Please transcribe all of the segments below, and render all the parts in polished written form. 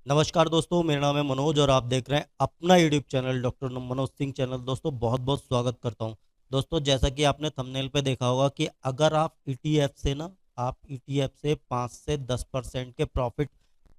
नमस्कार दोस्तों, मेरा नाम है मनोज और आप देख रहे हैं अपना YouTube channel doctor Manoj Singh channel. दोस्तों बहुत बहुत स्वागत करता हूं। दोस्तों जैसा कि आपने थंबनेल पे देखा होगा कि अगर आप ईटीएफ से ना आप ईटीएफ से 5 से 10% के प्रॉफिट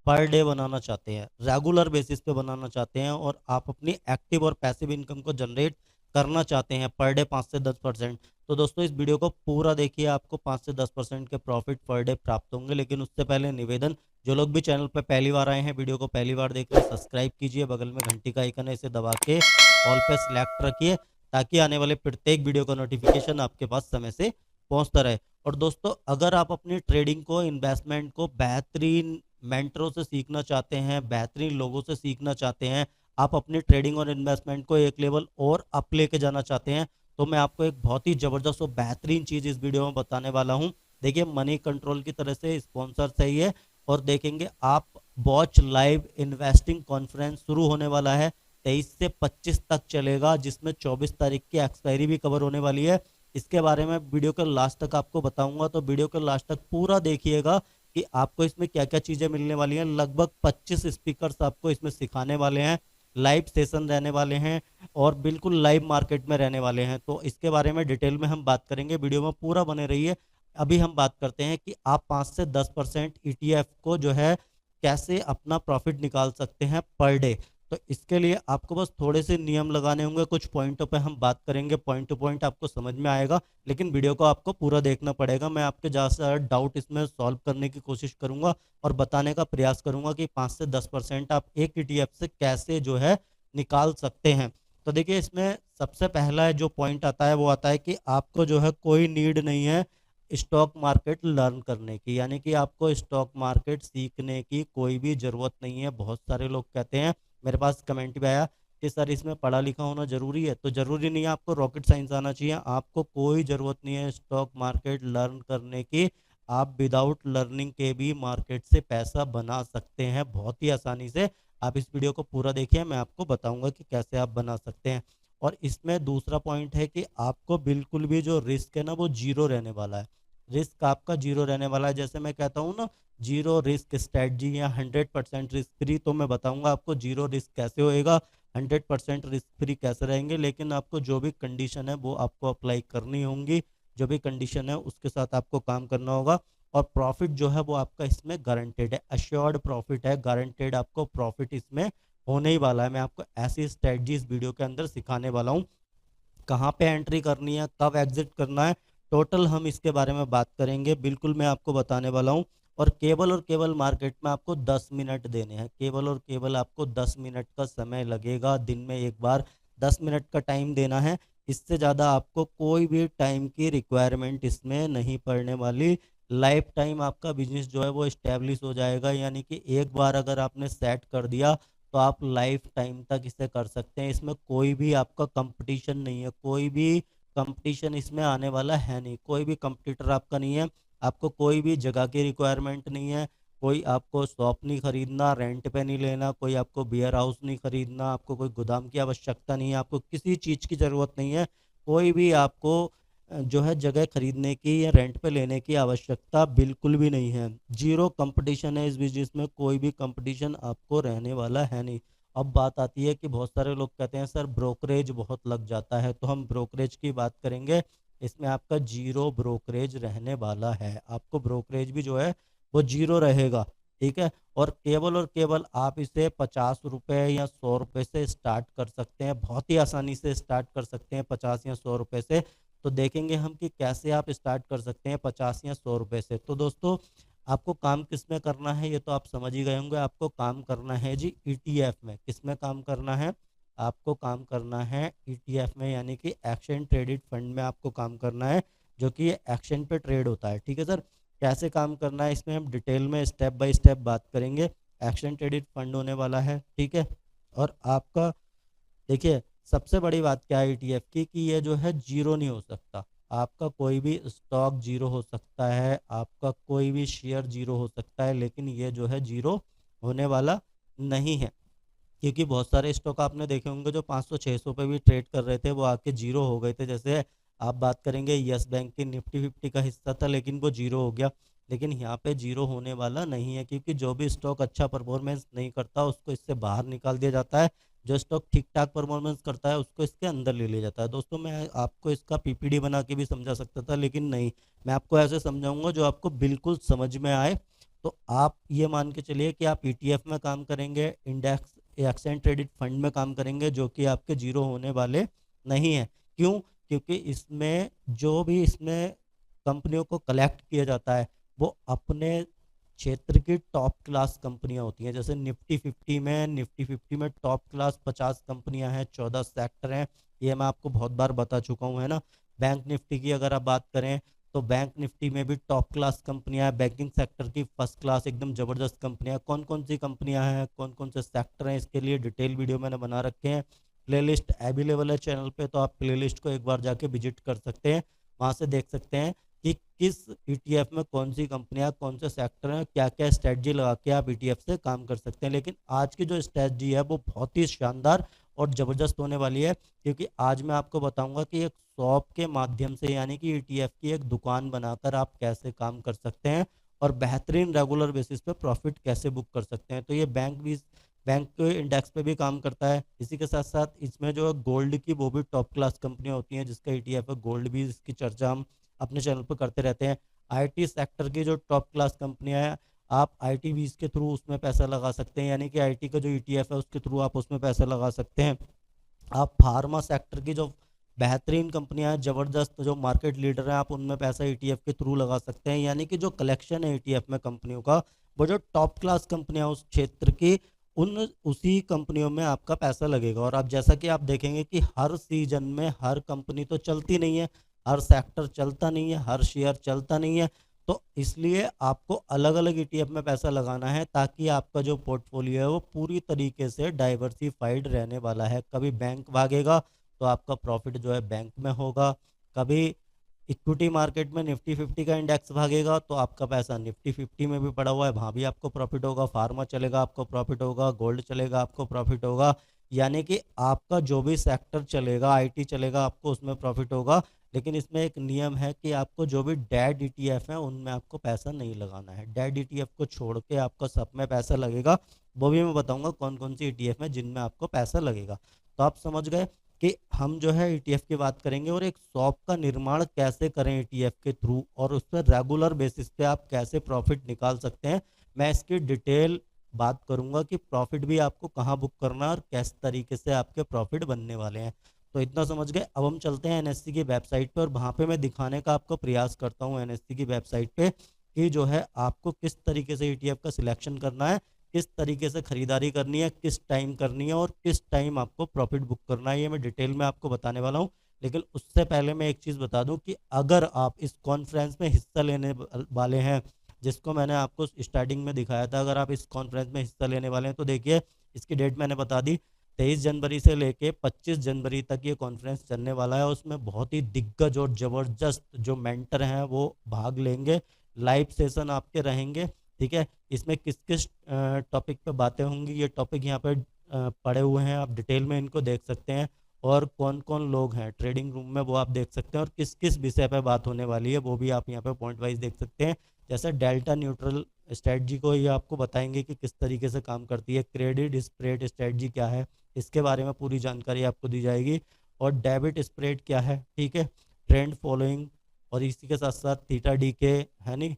पर डे बनाना चाहते हैं, रेगुलर बेसिस पे बनाना चाहते हैं और आप अपनी एक्टिव और पैसिव इनकम को जनरेट करना चाहते हैं पर डे 5 से 10%। तो दोस्तों इस वीडियो को पूरा देखिए, आपको 5 से 10% के प्रॉफिट पर डे प्राप्त होंगे। लेकिन उससे पहले निवेदन, जो लोग भी चैनल पर पहली बार आए हैं, वीडियो को पहली बार देख रहे हैं, सब्सक्राइब कीजिए, बगल में घंटी का आइकन है, इसे दबा के ऑल पे सिलेक्ट रखिए ताकि आने वाले प्रत्येक वीडियो का नोटिफिकेशन आपके पास समय से पहुंचता रहे। और दोस्तों अगर आप अपनी ट्रेडिंग को, इन्वेस्टमेंट को बेहतरीन मेंटरों से सीखना चाहते हैं, बेहतरीन लोगों से सीखना चाहते हैं, आप अपनी ट्रेडिंग और इन्वेस्टमेंट को एक लेवल और अप लेके जाना चाहते हैं, तो मैं आपको एक बहुत ही जबरदस्त और बेहतरीन चीज इस वीडियो में बताने वाला हूं। देखिए मनी कंट्रोल की तरह से स्पॉन्सर सही है और देखेंगे आप। वॉच लाइव इन्वेस्टिंग कॉन्फ्रेंस शुरू होने वाला है, 23 से 25 तक चलेगा, जिसमें 24 तारीख की एक्सपायरी भी कवर होने वाली है। इसके बारे में वीडियो के लास्ट तक आपको बताऊंगा, तो वीडियो के लास्ट तक पूरा देखिएगा कि आपको इसमें क्या क्या चीजें मिलने वाली हैं। लगभग 25 स्पीकर्स आपको इसमें सिखाने वाले हैं, लाइव सेशन रहने वाले हैं और बिल्कुल लाइव मार्केट में रहने वाले हैं। तो इसके बारे में डिटेल में हम बात करेंगे, वीडियो में पूरा बने रहिए। अभी हम बात करते हैं कि आप 5 से 10% ईटीएफ को जो है कैसे अपना प्रॉफिट निकाल सकते हैं पर डे। तो इसके लिए आपको बस थोड़े से नियम लगाने होंगे, कुछ पॉइंटों पे हम बात करेंगे, पॉइंट टू पॉइंट आपको समझ में आएगा। लेकिन वीडियो को आपको पूरा देखना पड़ेगा। मैं आपके ज़्यादा से ज़्यादा डाउट इसमें सॉल्व करने की कोशिश करूंगा और बताने का प्रयास करूंगा कि 5 से 10% आप एक ईटीएफ से कैसे जो है निकाल सकते हैं। तो देखिए इसमें सबसे पहला जो पॉइंट आता है वो आता है कि आपको जो है कोई नीड नहीं है स्टॉक मार्केट लर्न करने की, यानी कि आपको स्टॉक मार्केट सीखने की कोई भी ज़रूरत नहीं है। बहुत सारे लोग कहते हैं, मेरे पास कमेंट भी आया कि सर इसमें पढ़ा लिखा होना जरूरी है। तो जरूरी नहीं है आपको रॉकेट साइंस आना चाहिए, आपको कोई ज़रूरत नहीं है स्टॉक मार्केट लर्न करने की। आप विदाउट लर्निंग के भी मार्केट से पैसा बना सकते हैं बहुत ही आसानी से। आप इस वीडियो को पूरा देखिए, मैं आपको बताऊंगा कि कैसे आप बना सकते हैं। और इसमें दूसरा पॉइंट है कि आपको बिल्कुल भी जो रिस्क है ना वो जीरो रहने वाला है। रिस्क आपका जीरो रहने वाला है। जैसे मैं कहता हूँ ना, जीरो रिस्क स्ट्रेटजी या 100% रिस्क फ्री, तो मैं बताऊंगा आपको जीरो रिस्क कैसे होएगा, 100% रिस्क फ्री कैसे रहेंगे। लेकिन आपको जो भी कंडीशन है वो आपको अप्लाई करनी होंगी, जो भी कंडीशन है उसके साथ आपको काम करना होगा। और प्रॉफिट जो है वो आपका इसमें गारंटेड है, अश्योर्ड प्रॉफिट है, गारंटेड आपको प्रॉफिट इसमें होने ही वाला है। मैं आपको ऐसी स्ट्रेटजी इस वीडियो के अंदर सिखाने वाला हूँ, कहाँ पे एंट्री करनी है, कब एग्जिट करना है, टोटल हम इसके बारे में बात करेंगे, बिल्कुल मैं आपको बताने वाला हूँ। और केवल मार्केट में आपको 10 मिनट देने हैं, केवल और केवल आपको 10 मिनट का समय लगेगा, दिन में एक बार 10 मिनट का टाइम देना है। इससे ज़्यादा आपको कोई भी टाइम की रिक्वायरमेंट इसमें नहीं पड़ने वाली। लाइफ टाइम आपका बिजनेस जो है वो इस्टेब्लिश हो जाएगा, यानी कि एक बार अगर आपने सेट कर दिया तो आप लाइफ टाइम तक इसे कर सकते हैं। इसमें कोई भी आपका कंपटीशन नहीं है, कोई भी कंपटीशन इसमें आने वाला है नहीं, कोई भी कंपटीटर आपका नहीं है। आपको कोई भी जगह की रिक्वायरमेंट नहीं है, कोई आपको शॉप नहीं खरीदना, रेंट पे नहीं लेना, कोई आपको बियर हाउस नहीं खरीदना, आपको कोई गोदाम की आवश्यकता नहीं है, आपको किसी चीज़ की ज़रूरत नहीं है। कोई भी आपको जो है जगह खरीदने की या रेंट पे लेने की आवश्यकता बिल्कुल भी नहीं है। जीरो कंपटीशन है इस बिजनेस में, कोई भी कंपटीशन आपको रहने वाला है नहीं। अब बात आती है कि बहुत सारे लोग कहते हैं सर ब्रोकरेज बहुत लग जाता है, तो हम ब्रोकरेज की बात करेंगे। इसमें आपका जीरो ब्रोकरेज रहने वाला है, आपको ब्रोकरेज भी जो है वो जीरो रहेगा। ठीक है। और केवल आप इसे 50 रुपये या 100 रुपये से स्टार्ट कर सकते हैं, बहुत ही आसानी से स्टार्ट कर सकते हैं 50 या 100 रुपये से। तो देखेंगे हम कि कैसे आप स्टार्ट कर सकते हैं 50 या 100 रुपये से। तो दोस्तों आपको काम किस में करना है ये तो आप समझ ही गए होंगे। आपको काम करना है जी ईटीएफ में। किस में काम करना है? आपको काम करना है ईटीएफ में, यानी कि एक्शन ट्रेडेड फंड में आपको काम करना है, जो कि ये एक्शन पे ट्रेड होता है। ठीक है सर, कैसे काम करना है इसमें हम डिटेल में स्टेप बाय स्टेप बात करेंगे। एक्शन ट्रेडेड फंड होने वाला है, ठीक है। और आपका देखिए सबसे बड़ी बात क्या है ईटीएफ की, कि ये जो है जीरो नहीं हो सकता। आपका कोई भी स्टॉक जीरो हो सकता है, आपका कोई भी शेयर जीरो हो सकता है, लेकिन ये जो है जीरो होने वाला नहीं है। क्योंकि बहुत सारे स्टॉक आपने देखे होंगे जो 500 600 पे भी ट्रेड कर रहे थे, वो आके जीरो हो गए थे। जैसे आप बात करेंगे यस बैंक की, निफ्टी 50 का हिस्सा था लेकिन वो जीरो हो गया। लेकिन यहाँ पे जीरो होने वाला नहीं है, क्योंकि जो भी स्टॉक अच्छा परफॉर्मेंस नहीं करता उसको इससे बाहर निकाल दिया जाता है, जो स्टॉक ठीक ठाक परफॉर्मेंस करता है उसको इसके अंदर ले लिया जाता है। दोस्तों मैं आपको इसका पीपीडी बना के भी समझा सकता था, लेकिन नहीं, मैं आपको ऐसे समझाऊंगा जो आपको बिल्कुल समझ में आए। तो आप ये मान के चलिए कि आप ईटीएफ में काम करेंगे, इंडेक्स एक्सचेंज ट्रेडेड फंड में काम करेंगे, जो कि आपके जीरो होने वाले नहीं है। क्यों? क्योंकि इसमें जो भी इसमें कंपनियों को कलेक्ट किया जाता है वो अपने क्षेत्र की टॉप क्लास कंपनियां होती हैं। जैसे निफ्टी 50 में टॉप क्लास 50 कंपनियां हैं, 14 सेक्टर हैं, ये मैं आपको बहुत बार बता चुका हूँ, है ना। बैंक निफ्टी की अगर आप बात करें तो बैंक निफ्टी में भी टॉप क्लास कंपनियां हैं, बैंकिंग सेक्टर की फर्स्ट क्लास एकदम जबरदस्त कंपनियां। कौन कौन सी कंपनियां हैं, कौन कौन से सेक्टर हैं, इसके लिए डिटेल वीडियो मैंने बना रखे हैं, प्लेलिस्ट अवेलेबल है चैनल पे, तो आप प्लेलिस्ट को एक बार जाके विजिट कर सकते हैं, वहां से देख सकते हैं कि किस ईटीएफ में कौन सी कंपनियां, कौन से सेक्टर हैं, क्या क्या स्ट्रेटजी लगा के आप ईटीएफ से काम कर सकते हैं। लेकिन आज की जो स्ट्रेटजी है वो बहुत ही शानदार और ज़बरदस्त होने वाली है, क्योंकि आज मैं आपको बताऊंगा कि एक शॉप के माध्यम से, यानी कि ईटीएफ की एक दुकान बनाकर आप कैसे काम कर सकते हैं और बेहतरीन रेगुलर बेसिस पे प्रॉफिट कैसे बुक कर सकते हैं। तो ये बैंक इंडेक्स पे भी काम करता है। इसी के साथ साथ इसमें जो गोल्ड की वो भी टॉप क्लास कंपनियां होती हैं, जिसका ईटीएफ है गोल्ड भी, इसकी चर्चा हम अपने चैनल पर करते रहते हैं। आईटी सेक्टर की जो टॉप क्लास कंपनियां हैं, आप आईटी बीज के थ्रू उसमें पैसा लगा सकते हैं, यानी कि आईटी का जो ईटीएफ है उसके थ्रू आप उसमें पैसा लगा सकते हैं। आप फार्मा सेक्टर की जो बेहतरीन कंपनियां हैं, जबरदस्त जो मार्केट लीडर हैं, आप उनमें पैसा ईटीएफ के थ्रू लगा सकते हैं। यानी कि जो कलेक्शन है ईटीएफ में कंपनियों का, वो जो टॉप क्लास कंपनियां उस क्षेत्र की, उन उसी कंपनियों में आपका पैसा लगेगा। और आप जैसा कि आप देखेंगे कि हर सीजन में हर कंपनी तो चलती नहीं है, हर सेक्टर चलता नहीं है, हर शेयर चलता नहीं है। तो इसलिए आपको अलग अलग ईटीएफ में पैसा लगाना है, ताकि आपका जो पोर्टफोलियो है वो पूरी तरीके से डाइवर्सिफाइड रहने वाला है। कभी बैंक भागेगा तो आपका प्रॉफिट जो है बैंक में होगा, कभी इक्विटी मार्केट में निफ्टी 50 का इंडेक्स भागेगा तो आपका पैसा निफ्टी 50 में भी पड़ा हुआ है, वहां भी आपको प्रॉफिट होगा। फार्मा चलेगा आपको प्रॉफिट होगा, गोल्ड चलेगा आपको प्रॉफिट होगा। यानी कि आपका जो भी सेक्टर चलेगा, आईटी चलेगा, आपको उसमें प्रॉफिट होगा। लेकिन इसमें एक नियम है कि आपको जो भी डेड ईटीएफ है उनमें आपको पैसा नहीं लगाना है। डेड ईटीएफ को छोड़ के आपका सब में पैसा लगेगा, वो भी मैं बताऊंगा कौन कौन सी ईटीएफ है जिनमें आपको पैसा लगेगा। तो आप समझ गए कि हम जो है ईटीएफ की बात करेंगे और एक शॉप का निर्माण कैसे करें ईटीएफ के थ्रू, और उस पर रेगुलर बेसिस पे आप कैसे प्रॉफिट निकाल सकते हैं। मैं इसकी डिटेल बात करूंगा कि प्रॉफिट भी आपको कहाँ बुक करना है और किस तरीके से आपके प्रॉफिट बनने वाले हैं। तो इतना समझ गए। अब हम चलते हैं एनएससी की वेबसाइट पे और वहां पे मैं दिखाने का आपको प्रयास करता हूँ एनएससी की वेबसाइट पे कि जो है आपको किस तरीके से ईटीएफ का सिलेक्शन करना है, किस तरीके से खरीदारी करनी है, किस टाइम करनी है और किस टाइम आपको प्रॉफिट बुक करना है, ये मैं डिटेल में आपको बताने वाला हूँ। लेकिन उससे पहले मैं एक चीज़ बता दूं कि अगर आप इस कॉन्फ्रेंस में हिस्सा लेने वाले हैं, जिसको मैंने आपको स्टार्टिंग में दिखाया था, अगर आप इस कॉन्फ्रेंस में हिस्सा लेने वाले हैं तो देखिए इसकी डेट मैंने बता दी, 23 जनवरी से लेके 25 जनवरी तक ये कॉन्फ्रेंस चलने वाला है। उसमें बहुत ही दिग्गज और जबरदस्त जो मेंटर हैं वो भाग लेंगे, लाइव सेशन आपके रहेंगे, ठीक है। इसमें किस किस टॉपिक पे बातें होंगी, ये टॉपिक यहाँ पे पड़े हुए हैं, आप डिटेल में इनको देख सकते हैं। और कौन कौन लोग हैं ट्रेडिंग रूम में वो आप देख सकते हैं, और किस किस विषय पे बात होने वाली है वो भी आप यहाँ पे पॉइंट वाइज देख सकते हैं। जैसे डेल्टा न्यूट्रल स्ट्रेटजी को ये आपको बताएंगे कि किस तरीके से काम करती है, क्रेडिट स्प्रेड स्ट्रेटजी क्या है, इसके बारे में पूरी जानकारी आपको दी जाएगी, और डेबिट स्प्रेड क्या है, ठीक है, ट्रेंड फॉलोइंग, और इसी के साथ साथ थीटा डी के, है नहीं।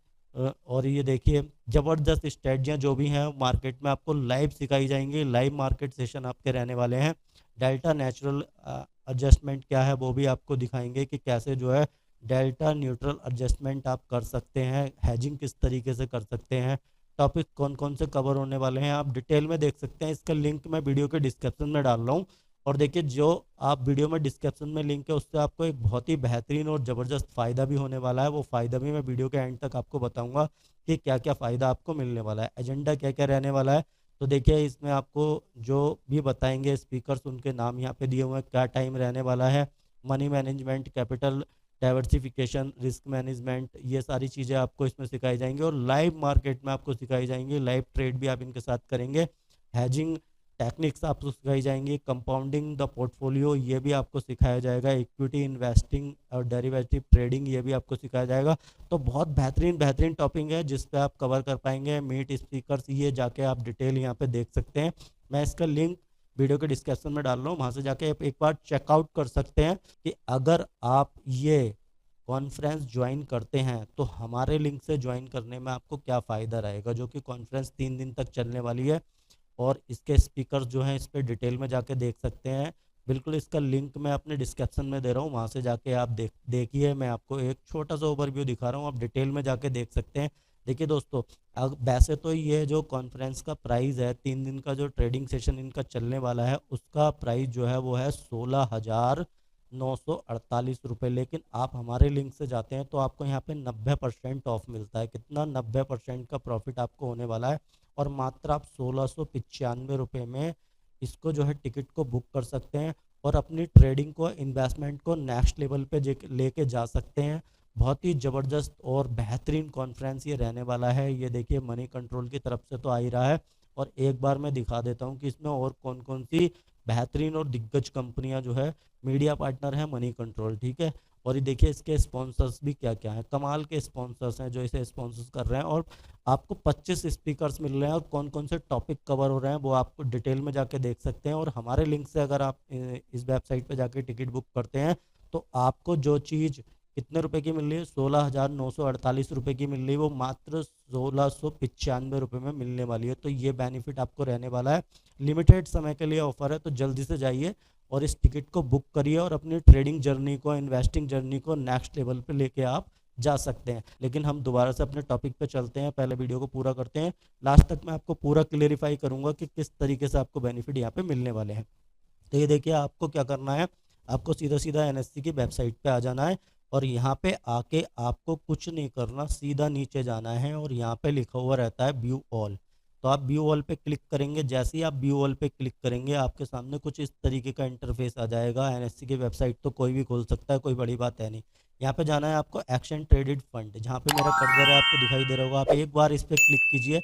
और ये देखिए जबरदस्त स्ट्रेटजियाँ जो भी हैं मार्केट में आपको लाइव सिखाई जाएंगी, लाइव मार्केट सेशन आपके रहने वाले हैं। डेल्टा नेचुरल एडजस्टमेंट क्या है वो भी आपको दिखाएंगे कि कैसे जो है डेल्टा न्यूट्रल एडजस्टमेंट आप कर सकते हैं, हैजिंग किस तरीके से कर सकते हैं, टॉपिक कौन कौन से कवर होने वाले हैं आप डिटेल में देख सकते हैं। इसका लिंक मैं वीडियो के डिस्क्रिप्शन में डाल रहा हूँ, और देखिए जो आप वीडियो में डिस्क्रिप्शन में लिंक है उससे आपको एक बहुत ही बेहतरीन और ज़बरदस्त फ़ायदा भी होने वाला है। वो फ़ायदा भी मैं वीडियो के एंड तक आपको बताऊंगा कि क्या क्या फ़ायदा आपको मिलने वाला है, एजेंडा क्या क्या रहने वाला है। तो देखिए इसमें आपको जो भी बताएंगे स्पीकर्स, उनके नाम यहाँ पे दिए हुए हैं, क्या टाइम रहने वाला है, money management, capital diversification, risk management, ये सारी चीज़ें आपको इसमें सिखाई जाएंगी, और लाइव मार्केट में आपको सिखाई जाएंगी, लाइव ट्रेड भी आप इनके साथ करेंगे, हैजिंग टेक्निक्स आपको सिखाई जाएंगी, कंपाउंडिंग द पोर्टफोलियो ये भी आपको सिखाया जाएगा, इक्विटी इन्वेस्टिंग और डेरिवेटिव ट्रेडिंग ये भी आपको सिखाया जाएगा। तो बहुत बेहतरीन बेहतरीन टॉपिक है जिस पे आप कवर कर पाएंगे। मीट स्पीकर्स ये जाके आप डिटेल यहाँ पे देख सकते हैं। मैं इसका लिंक वीडियो के डिस्क्रिप्शन में डाल रहा हूँ, वहाँ से जाके आप एक बार चेकआउट कर सकते हैं कि अगर आप ये कॉन्फ्रेंस ज्वाइन करते हैं तो हमारे लिंक से ज्वाइन करने में आपको क्या फ़ायदा रहेगा, जो कि कॉन्फ्रेंस 3 दिन तक चलने वाली है। और इसके स्पीकर्स जो हैं इस पर डिटेल में जाके देख सकते हैं। बिल्कुल इसका लिंक मैं अपने डिस्क्रिप्शन में दे रहा हूँ, वहाँ से जाके आप देखिए। मैं आपको एक छोटा सा ओवरव्यू दिखा रहा हूँ, आप डिटेल में जाके देख सकते हैं। देखिए दोस्तों, अब वैसे तो ये जो कॉन्फ्रेंस का प्राइस है, 3 दिन का जो ट्रेडिंग सेशन इनका चलने वाला है उसका प्राइस जो है वो है 16,948 रुपये। लेकिन आप हमारे लिंक से जाते हैं तो आपको यहाँ पे 90% ऑफ मिलता है। कितना? 90% का प्रॉफिट आपको होने वाला है। और मात्र आप 1695 रुपये में इसको जो है टिकट को बुक कर सकते हैं और अपनी ट्रेडिंग को, इन्वेस्टमेंट को नेक्स्ट लेवल पे लेके जा सकते हैं। बहुत ही ज़बरदस्त और बेहतरीन कॉन्फ्रेंस ये रहने वाला है। ये देखिए मनी कंट्रोल की तरफ से तो आ ही रहा है, और एक बार मैं दिखा देता हूँ कि इसमें और कौन कौन सी बेहतरीन और दिग्गज कंपनियां जो है मीडिया पार्टनर है मनी कंट्रोल, ठीक है। और ये देखिए इसके स्पॉन्सर्स भी क्या क्या हैं, कमाल के स्पॉन्सर्स हैं जो इसे स्पॉन्सर्स कर रहे हैं। और आपको 25 स्पीकर्स मिल रहे हैं और कौन कौन से टॉपिक कवर हो रहे हैं वो आपको डिटेल में जाके देख सकते हैं। और हमारे लिंक से अगर आप इस वेबसाइट पे जाके टिकट बुक करते हैं तो आपको जो चीज़ कितने रुपए की मिल रही है, 16,948 रुपये की मिल रही है, वो मात्र 1695 रुपये में मिलने वाली है। तो ये बेनिफिट आपको रहने वाला है। लिमिटेड समय के लिए ऑफर है, तो जल्दी से जाइए और इस टिकट को बुक करिए और अपनी ट्रेडिंग जर्नी को, इन्वेस्टिंग जर्नी को नेक्स्ट लेवल पे लेके आप जा सकते हैं। लेकिन हम दोबारा से अपने टॉपिक पे चलते हैं, पहले वीडियो को पूरा करते हैं। लास्ट तक मैं आपको पूरा क्लियरिफाई करूंगा कि किस तरीके से आपको बेनिफिट यहाँ पे मिलने वाले हैं। तो ये देखिए आपको क्या करना है, आपको सीधा सीधा एनएससी की वेबसाइट पे आ जाना है और यहाँ पे आके आपको कुछ नहीं करना, सीधा नीचे जाना है और यहाँ पे लिखा हुआ रहता है व्यू ऑल। तो आप व्यू ऑल पे क्लिक करेंगे। जैसे ही आप व्यू ऑल पे क्लिक करेंगे आपके सामने कुछ इस तरीके का इंटरफेस आ जाएगा। एनएससी की वेबसाइट तो कोई भी खोल सकता है, कोई बड़ी बात है नहीं। यहाँ पे जाना है आपको एक्शन ट्रेडेड फंड, जहाँ पे मेरा कर्सर है आपको दिखाई दे रहा होगा, आप एक बार इस पे क्लिक कीजिए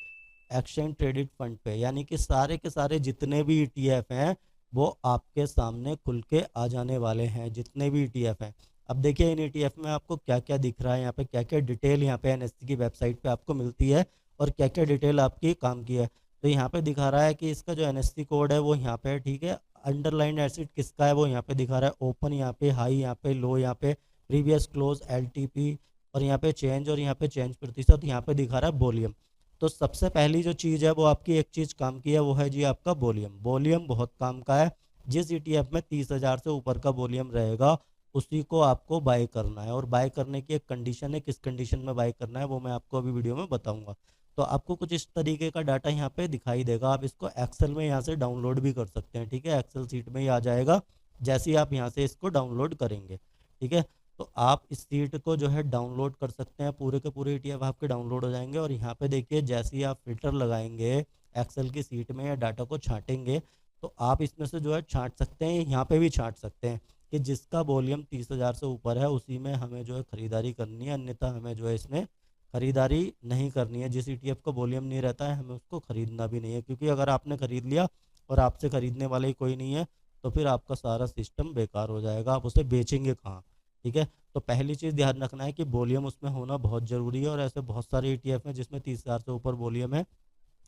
एक्शन ट्रेडेड फंड पे। यानी कि सारे के सारे जितने भी ईटीएफ हैं वो आपके सामने खुल के आ जाने वाले हैं, जितने भी ईटीएफ हैं। अब देखिए इन ईटीएफ में आपको क्या क्या दिख रहा है, यहाँ पे क्या क्या डिटेल यहाँ पे एनएससी की वेबसाइट पे आपको मिलती है और क्या क्या डिटेल आपकी काम की है। तो यहाँ पे दिखा रहा है कि इसका जो एनएससी कोड है वो यहाँ पे है, ठीक है। अंडरलाइन एसिड किसका है वो यहाँ पे दिखा रहा है, ओपन यहाँ पे, हाई यहाँ पे, लो यहाँ पे, प्रीवियस क्लोज, एलटीपी, और यहाँ पे चेंज, और यहाँ पे चेंज प्रतिशत, यहाँ पे दिखा रहा है वॉल्यूम। तो सबसे पहली जो चीज़ है वो आपकी एक चीज़ काम की है, वो है जी आपका वॉल्यूम। वॉल्यूम बहुत काम का है। जिस ईटीएफ में 30,000 से ऊपर का वॉल्यूम रहेगा उसी को आपको बाय करना है। और बाय करने की एक कंडीशन है, किस कंडीशन में बाय करना है वो मैं आपको अभी वीडियो में बताऊंगा। तो आपको कुछ इस तरीके का डाटा यहाँ पे दिखाई देगा। आप इसको एक्सेल में यहाँ से डाउनलोड भी कर सकते हैं, ठीक है। एक्सेल सीट में ही आ जाएगा जैसे ही आप यहाँ से इसको डाउनलोड करेंगे, ठीक है। तो आप इस सीट को जो है डाउनलोड कर सकते हैं, पूरे के पूरे ईटीएफ आपके डाउनलोड हो जाएंगे। और यहाँ पे देखिए जैसे ही आप फिल्टर लगाएंगे एक्सेल की सीट में या डाटा को छांटेंगे तो आप इसमें से जो है छांट सकते हैं, यहाँ पे भी छांट सकते हैं कि जिसका वॉल्यूम 30,000 से ऊपर है उसी में हमें जो है खरीदारी करनी है, अन्यथा हमें जो है इसमें खरीदारी नहीं करनी है। जिस ईटीएफ का वॉल्यूम नहीं रहता है हमें उसको खरीदना भी नहीं है, क्योंकि अगर आपने खरीद लिया और आपसे खरीदने वाले ही कोई नहीं है तो फिर आपका सारा सिस्टम बेकार हो जाएगा, आप उसे बेचेंगे कहाँ, ठीक है। तो पहली चीज़ ध्यान रखना है कि वॉल्यूम उसमें होना बहुत ज़रूरी है। और ऐसे बहुत सारे ईटीएफ हैं जिसमें 30,000 से ऊपर वॉल्यूम है,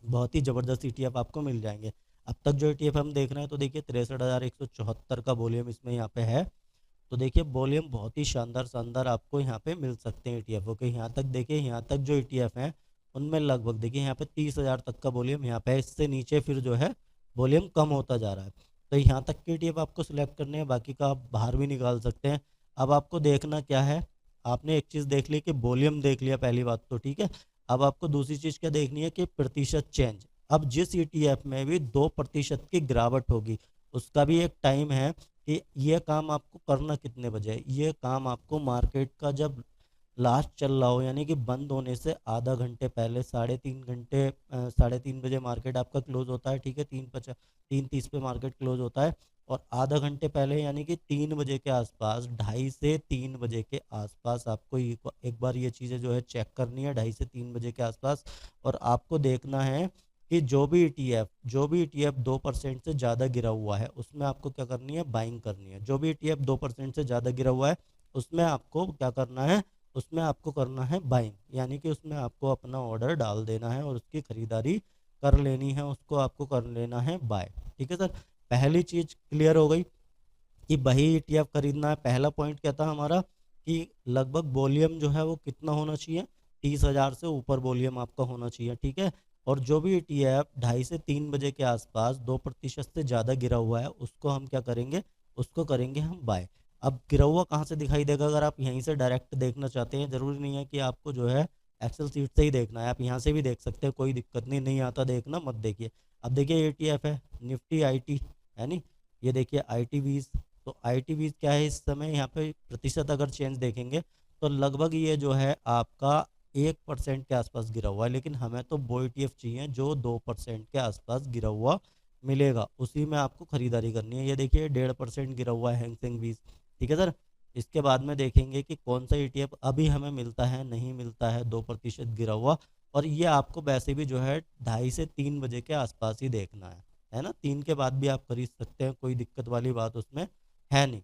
बहुत ही ज़बरदस्त ईटीएफ आपको मिल जाएंगे। अब तक जो ईटीएफ हम देख रहे हैं तो देखिए 63,174 का वॉल्यूम इसमें यहाँ पे है। तो देखिए वॉल्यूम बहुत ही शानदार शानदार आपको यहाँ पे मिल सकते हैं ईटीएफ। ओके, यहाँ तक देखिए, यहाँ तक जो ईटीएफ हैं उनमें लगभग देखिए यहाँ पे 30,000 तक का वॉल्यूम यहाँ पे है। इससे नीचे फिर जो है वॉल्यूम कम होता जा रहा है। तो यहाँ तक के ईटीएफ आपको सिलेक्ट करने हैं, बाकी का आप बाहर भी निकाल सकते हैं। अब आपको देखना क्या है, आपने एक चीज़ देख ली कि वॉल्यूम देख लिया, पहली बात तो ठीक है। अब आपको दूसरी चीज़ क्या देखनी है कि प्रतिशत चेंज। अब जिस ईटीएफ में भी 2% की गिरावट होगी उसका भी एक टाइम है कि ये काम आपको करना कितने बजे है। ये काम आपको मार्केट का जब लास्ट चल रहा हो, यानी कि बंद होने से आधा घंटे पहले, 3:30 घंटे 3:30 बजे मार्केट आपका क्लोज होता है, ठीक है। 3:30 पे मार्केट क्लोज होता है। और आधा घंटे पहले यानी कि 3 बजे के आसपास, 2:30 से 3 बजे के आसपास आपको एक बार ये चीज़ें जो है चेक करनी है, 2:30 से 3 बजे के आसपास। और आपको देखना है कि जो भी ईटीएफ 2% से ज़्यादा गिरा हुआ है उसमें आपको क्या करनी है, बाइंग करनी है। जो भी ईटीएफ 2% से ज़्यादा गिरा हुआ है उसमें आपको क्या करना है, उसमें आपको करना है बाइंग, यानी कि उसमें आपको अपना ऑर्डर डाल देना है और उसकी खरीदारी कर लेनी है, उसको आपको कर लेना है बाय। ठीक है सर, पहली चीज़ क्लियर हो गई कि वही ईटीएफ खरीदना है। पहला पॉइंट क्या था हमारा कि लगभग वॉल्यूम जो है वो कितना होना चाहिए, 30,000 से ऊपर वॉल्यूम आपका होना चाहिए। ठीक है, और जो भी ईटीएफ 2:30 से 3 बजे के आसपास 2% से ज़्यादा गिरा हुआ है उसको हम क्या करेंगे, उसको करेंगे हम बाय। अब गिरा हुआ कहाँ से दिखाई देगा, अगर आप यहीं से डायरेक्ट देखना चाहते हैं, ज़रूरी नहीं है कि आपको जो है एक्सेल सीट से ही देखना है, आप यहाँ से भी देख सकते हैं, कोई दिक्कत नहीं, नहीं आता देखना मत देखिए। अब देखिए ईटीएफ है निफ्टी आईटी, है नी, ये देखिए आईटी 20। तो आईटी 20 क्या है इस समय, यहाँ पे प्रतिशत अगर चेंज देखेंगे तो लगभग ये जो है आपका 1% के आसपास गिरा हुआ है, लेकिन हमें तो वो ईटीएफ चाहिए जो 2% के आसपास गिरा हुआ मिलेगा, उसी में आपको खरीदारी करनी है। ये देखिए 1.5% गिरा हुआ है हैंग सेंग 20। ठीक है सर, इसके बाद में देखेंगे कि कौन सा ईटीएफ अभी हमें मिलता है, नहीं मिलता है 2% गिरा हुआ। और ये आपको वैसे भी जो है 2:30 से 3 बजे के आसपास ही देखना है ना, 3 के बाद भी आप खरीद सकते हैं, कोई दिक्कत वाली बात उसमें है नहीं।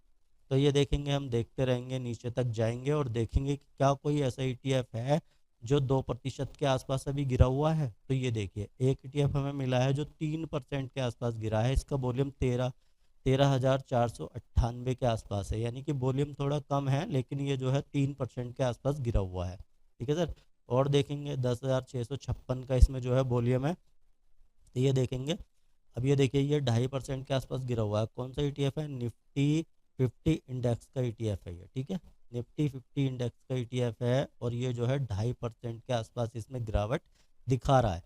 तो ये देखेंगे, हम देखते रहेंगे, नीचे तक जाएंगे और देखेंगे कि क्या कोई ऐसा ईटीएफ है जो 2% के आसपास अभी गिरा हुआ है। तो ये देखिए एक ईटीएफ हमें मिला है जो 3% के आसपास गिरा है, इसका वॉल्यूम 13,498 के आसपास है, यानी कि वॉल्यूम थोड़ा कम है, लेकिन ये जो है 3% के आसपास गिरा हुआ है। ठीक है सर, और देखेंगे 10,656 का इसमें जो है वॉल्यूम है। तो ये देखेंगे, अब ये देखिए ये 2.5% के आसपास गिरा हुआ है, कौन सा ईटीएफ है, निफ्टी 50 इंडेक्स का ईटीएफ है ये। ठीक है, निफ्टी 50 इंडेक्स का ईटीएफ है और ये जो है 2.5% के आसपास इसमें गिरावट दिखा रहा है।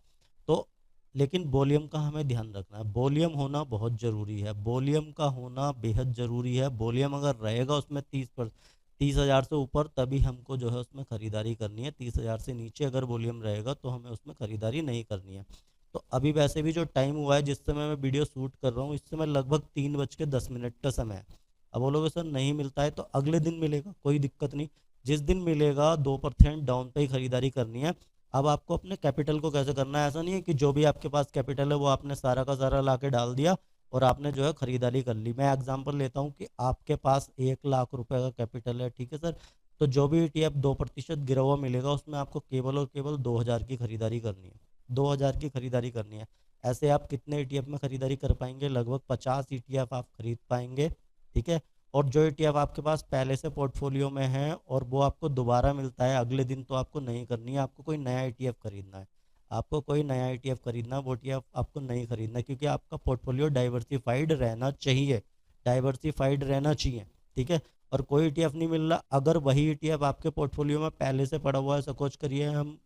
तो लेकिन वॉल्यूम का हमें ध्यान रखना है, वॉल्यूम होना बहुत ज़रूरी है, वॉल्यूम का होना बेहद ज़रूरी है। वॉल्यूम अगर रहेगा उसमें 30,000 से ऊपर तभी हमको जो है उसमें ख़रीदारी करनी है, 30,000 से नीचे अगर वॉल्यूम रहेगा तो हमें उसमें ख़रीदारी नहीं करनी है। तो अभी वैसे भी जो टाइम हुआ है जिस समय मैं वीडियो शूट कर रहा हूँ, इस समय लगभग 3:10 का समय है। अब बोलोगे सर नहीं मिलता है, तो अगले दिन मिलेगा, कोई दिक्कत नहीं, जिस दिन मिलेगा 2% डाउन पे ही खरीदारी करनी है। अब आपको अपने कैपिटल को कैसे करना है, ऐसा नहीं है कि जो भी आपके पास कैपिटल है वो आपने सारा का सारा ला के डाल दिया और आपने जो है खरीदारी कर ली। मैं एग्जांपल लेता हूँ कि आपके पास 1 लाख रुपए का कैपिटल है, ठीक है सर, तो जो भी ईटीएफ 2% गिरा हुआ मिलेगा उसमें आपको केवल और केवल 2,000 की खरीदारी करनी है, 2,000 की खरीदारी करनी है। ऐसे आप कितने ईटीएफ में खरीदारी कर पाएंगे, लगभग 50 ईटीएफ आप खरीद पाएंगे। ठीक है, और जो ईटीएफ आपके पास पहले से पोर्टफोलियो में है और वो आपको दोबारा मिलता है अगले दिन, तो आपको नहीं करनी है, आपको कोई नया ईटीएफ खरीदना है, आपको कोई नया ईटीएफ खरीदना है, वो ईटीएफ आपको नहीं खरीदना है, क्योंकि आपका पोर्टफोलियो डाइवर्सिफाइड रहना चाहिए, डाइवर्सिफाइड रहना चाहिए। ठीक है, और कोई ईटीएफ नहीं मिल रहा, अगर वही ईटीएफ आपके पोर्टफोलियो में पहले से पड़ा हुआ है, सपोज करिए हम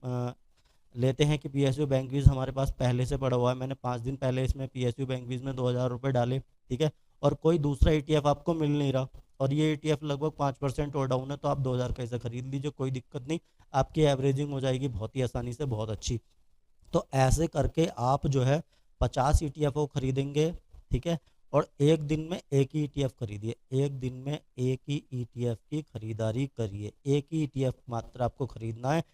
लेते हैं कि पीएसयू बैंक वीज हमारे पास पहले से पड़ा हुआ है, मैंने 5 दिन पहले इसमें पीएसयू बैंक वीज में 2,000 रुपये डाले। ठीक है, और कोई दूसरा ईटीएफ आपको मिल नहीं रहा और ये ईटीएफ लगभग 5% और डाउन है, तो आप 2,000 का ऐसे खरीद लीजिए, कोई दिक्कत नहीं, आपकी एवरेजिंग हो जाएगी बहुत ही आसानी से, बहुत अच्छी। तो ऐसे करके आप जो है 50 ईटीएफ को खरीदेंगे। ठीक है, और एक दिन में एक ही ईटीएफ खरीदिए, एक दिन में एक ही ईटीएफ की खरीदारी करिए, एक ही ईटीएफ मात्र आपको खरीदना है।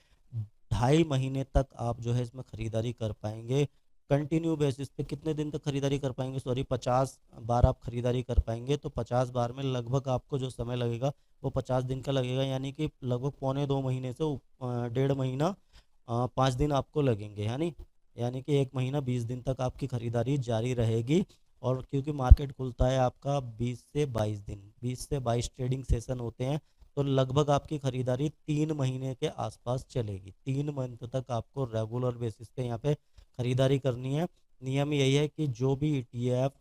2.5 महीने तक आप जो है इसमें खरीदारी कर पाएंगे, कंटिन्यू बेसिस पे। कितने दिन तक खरीदारी कर पाएंगे, सॉरी 50 बार आप खरीदारी कर पाएंगे, तो 50 बार में लगभग आपको जो समय लगेगा वो 50 दिन का लगेगा, यानी कि लगभग 1.25 महीने से 1.5 महीना 5 दिन आपको लगेंगे, यानी कि 1 महीना 20 दिन तक आपकी खरीदारी जारी रहेगी। और क्योंकि मार्केट खुलता है आपका 20 से 22 दिन, 20 से 22 ट्रेडिंग सेशन होते हैं, तो लगभग आपकी खरीदारी 3 महीने के आसपास चलेगी, 3 मंथ तक आपको रेगुलर बेसिस पे यहाँ पे खरीदारी करनी है। नियम यही है कि जो भी ईटीएफ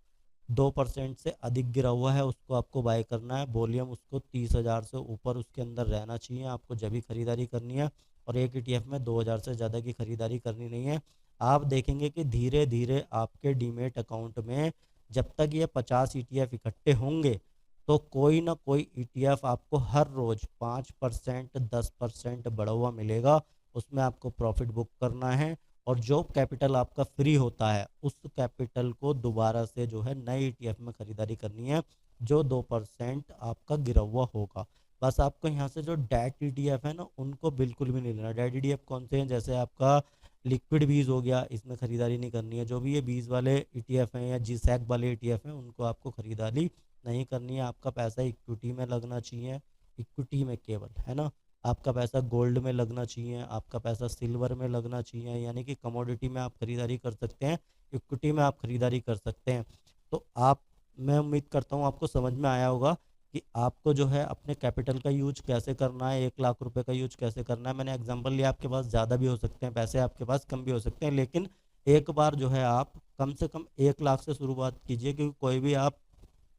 2% से अधिक गिरा हुआ है उसको आपको बाय करना है, वॉल्यूम उसको 30,000 से ऊपर उसके अंदर रहना चाहिए, आपको जब भी खरीदारी करनी है। और एक ईटीएफ में 2,000 से ज़्यादा की खरीदारी करनी नहीं है। आप देखेंगे कि धीरे धीरे आपके डीमेट अकाउंट में जब तक ये 50 ईटीएफ इकट्ठे होंगे तो कोई ना कोई ईटीएफ आपको हर रोज 5% 10% बढ़ा हुआ मिलेगा, उसमें आपको प्रॉफिट बुक करना है। और जो कैपिटल आपका फ्री होता है उस कैपिटल को दोबारा से जो है नए ईटीएफ में खरीदारी करनी है जो 2% आपका गिरा हुआ होगा। बस आपको यहाँ से जो डेट ईटीएफ है ना उनको बिल्कुल भी नहीं लेना। डेट ईटीएफ कौन से हैं, जैसे आपका लिक्विड बीज हो गया, इसमें खरीदारी नहीं करनी है। जो भी ये बीज वाले ईटीएफ हैं या जी सैक वाले ईटीएफ हैं, उनको आपको खरीदारी नहीं करनी है। आपका पैसा इक्विटी में लगना चाहिए, इक्विटी में केवल, है ना। आपका पैसा गोल्ड में लगना चाहिए, आपका पैसा सिल्वर में लगना चाहिए, यानी कि कमोडिटी में आप खरीदारी कर सकते हैं, इक्विटी में आप खरीदारी कर सकते हैं। तो आप, मैं उम्मीद करता हूँ आपको समझ में आया होगा कि आपको जो है अपने कैपिटल का यूज कैसे करना है, 1 लाख रुपए का यूज कैसे करना है। मैंने एग्जांपल लिया, आपके पास ज़्यादा भी हो सकते हैं पैसे, आपके पास कम भी हो सकते हैं, लेकिन एक बार जो है आप कम से कम 1 लाख से शुरुआत कीजिए, क्योंकि कोई भी आप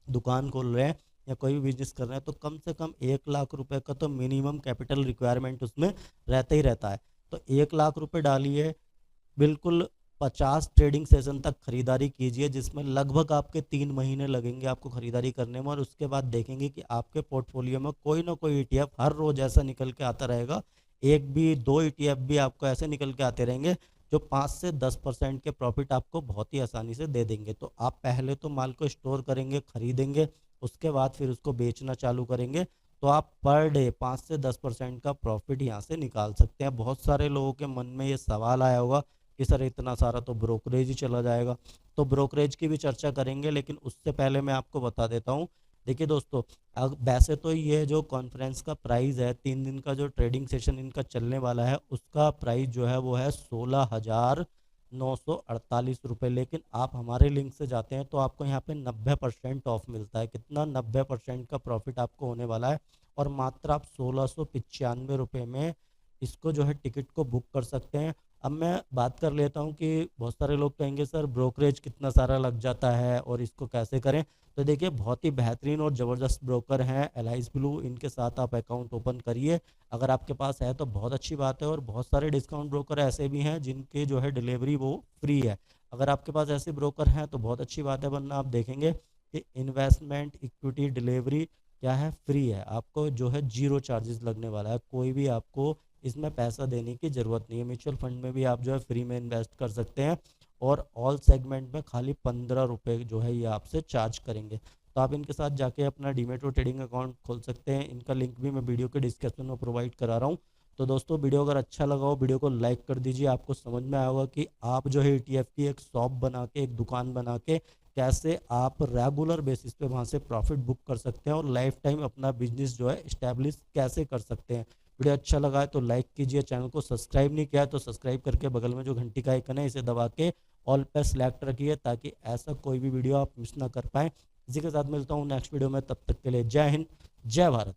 दुकान खोल रहे हैं या कोई भी बिजनेस कर रहे हैं तो कम से कम 1 लाख रुपए का तो मिनिमम कैपिटल रिक्वायरमेंट उसमें रहता ही रहता है। तो 1 लाख रुपए डालिए, बिल्कुल 50 ट्रेडिंग सेशन तक खरीदारी कीजिए, जिसमें लगभग आपके 3 महीने लगेंगे आपको खरीदारी करने में, और उसके बाद देखेंगे कि आपके पोर्टफोलियो में कोई ना कोई ईटीएफ हर रोज ऐसा निकल के आता रहेगा। एक भी दो ईटीएफ भी आपको ऐसे निकल के आते रहेंगे जो 5 से 10% के प्रॉफिट आपको बहुत ही आसानी से दे देंगे। तो आप पहले तो माल को स्टोर करेंगे, खरीदेंगे, उसके बाद फिर उसको बेचना चालू करेंगे, तो आप पर डे 5 से 10% का प्रॉफिट यहाँ से निकाल सकते हैं। बहुत सारे लोगों के मन में ये सवाल आया होगा कि सर इतना सारा तो ब्रोकरेज ही चला जाएगा। तो ब्रोकरेज की भी चर्चा करेंगे, लेकिन उससे पहले मैं आपको बता देता हूँ। देखिए दोस्तों, वैसे तो ये जो कॉन्फ्रेंस का प्राइस है, 3 दिन का जो ट्रेडिंग सेशन इनका चलने वाला है, उसका प्राइस जो है वो है 16,948 रुपये। लेकिन आप हमारे लिंक से जाते हैं तो आपको यहाँ पे 90% ऑफ मिलता है। कितना? 90% का प्रॉफिट आपको होने वाला है, और मात्र आप 1695 रुपये में इसको जो है टिकट को बुक कर सकते हैं। अब मैं बात कर लेता हूँ कि बहुत सारे लोग कहेंगे सर ब्रोकरेज कितना सारा लग जाता है और इसको कैसे करें। तो देखिए, बहुत ही बेहतरीन और ज़बरदस्त ब्रोकर हैं एलाइस ब्लू, इनके साथ आप अकाउंट ओपन करिए। अगर आपके पास है तो बहुत अच्छी बात है, और बहुत सारे डिस्काउंट ब्रोकर ऐसे भी हैं जिनके जो है डिलीवरी वो फ्री है। अगर आपके पास ऐसे ब्रोकर हैं तो बहुत अच्छी बात है, वरना आप देखेंगे कि इन्वेस्टमेंट इक्विटी डिलीवरी क्या है, फ्री है। आपको जो है जीरो चार्जेस लगने वाला है, कोई भी आपको इसमें पैसा देने की ज़रूरत नहीं है। म्यूचुअल फंड में भी आप जो है फ्री में इन्वेस्ट कर सकते हैं, और ऑल सेगमेंट में खाली 15 रुपये जो है ये आपसे चार्ज करेंगे। तो आप इनके साथ जाके अपना डीमेट और ट्रेडिंग अकाउंट खोल सकते हैं। इनका लिंक भी मैं वीडियो के डिस्क्रिप्शन में प्रोवाइड करा रहा हूँ। तो दोस्तों, वीडियो अगर अच्छा लगा हो, वीडियो को लाइक कर दीजिए। आपको समझ में आया होगा कि आप जो है ईटीएफ की एक शॉप बना के, एक दुकान बना के, कैसे आप रेगुलर बेसिस पे वहाँ से प्रॉफिट बुक कर सकते हैं, और लाइफ टाइम अपना बिजनेस जो है इस्टेब्लिश कैसे कर सकते हैं। वीडियो अच्छा लगा है तो लाइक कीजिए, चैनल को सब्सक्राइब नहीं किया है तो सब्सक्राइब करके बगल में जो घंटी का आइकन है इसे दबा के ऑल पे सेलेक्ट रखिए, ताकि ऐसा कोई भी वीडियो आप मिस ना कर पाएँ। इसी के साथ मिलता हूँ नेक्स्ट वीडियो में, तब तक के लिए जय हिंद, जय भारत।